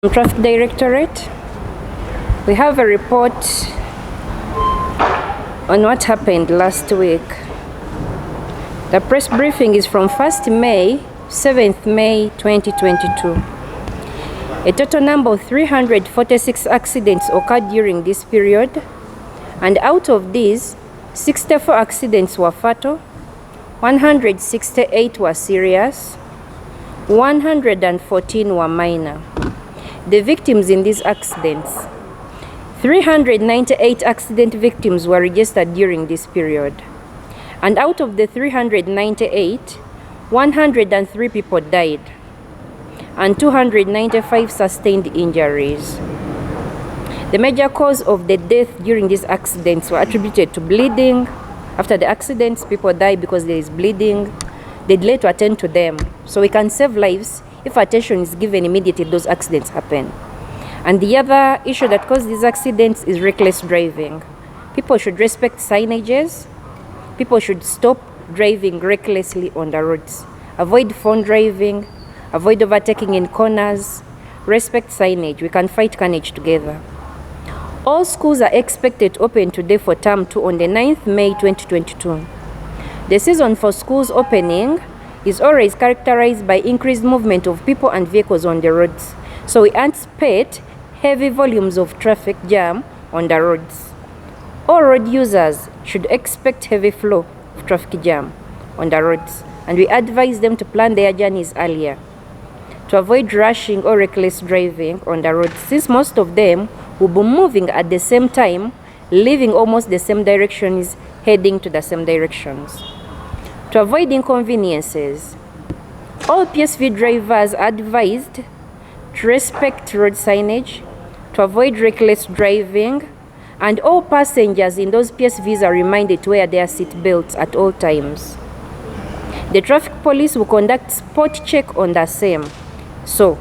Traffic Directorate. We have a report on what happened last week. The press briefing is from 1st May, 7th May 2022. A total number of 346 accidents occurred during this period, and out of these, 64 accidents were fatal, 168 were serious, 114 were minor. The victims in these accidents: 398 accident victims were registered during this period. And out of the 398, 103 people died and 295 sustained injuries. The major cause of the death during these accidents were attributed to bleeding. After the accidents, people die because there is bleeding. They delay to attend to them. So we can save lives if attention is given immediately those accidents happen. And the other issue that causes these accidents is reckless driving. People should respect signages. People should stop driving recklessly on the roads. Avoid phone driving. Avoid overtaking in corners. Respect signage. We can fight carnage together. All schools are expected to open today for term 2 on the 9th May 2022. The season for schools opening is always characterized by increased movement of people and vehicles on the roads. So we anticipate heavy volumes of traffic jam on the roads. All road users should expect heavy flow of traffic jam on the roads, and we advise them to plan their journeys earlier to avoid rushing or reckless driving on the roads, since most of them will be moving at the same time, leaving almost the same directions, heading to the same directions. To avoid inconveniences, all PSV drivers are advised to respect road signage, to avoid reckless driving, and all passengers in those PSVs are reminded to wear their seat belts at all times. The traffic police will conduct spot check on the same. So,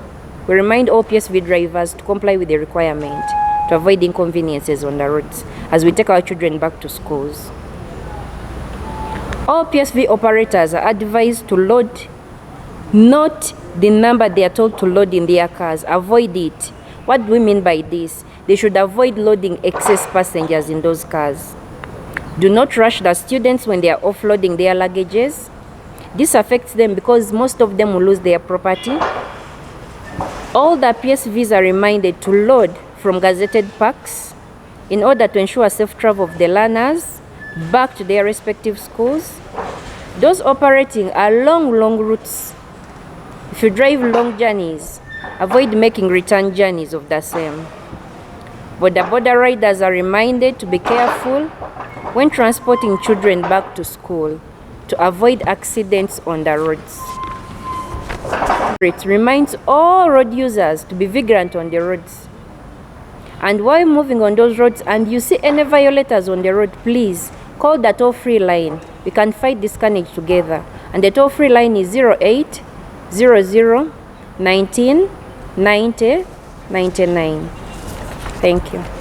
we remind all PSV drivers to comply with the requirement to avoid inconveniences on the roads as we take our children back to schools. All PSV operators are advised to load not the number they are told to load in their cars. Avoid it. What do we mean by this? They should avoid loading excess passengers in those cars. Do not rush the students when they are offloading their luggages. This affects them because most of them will lose their property. All the PSVs are reminded to load from gazetted parks in order to ensure safe travel of the learners back to their respective schools. Those operating along long routes, if you drive long journeys, avoid making return journeys of the same. Border riders are reminded to be careful when transporting children back to school to avoid accidents on the roads. It reminds all road users to be vigilant on the roads. And while moving on those roads and you see any violators on the road, please call the toll-free line. We can fight this carnage together. And the toll-free line is 0800 19 90 99. Thank you.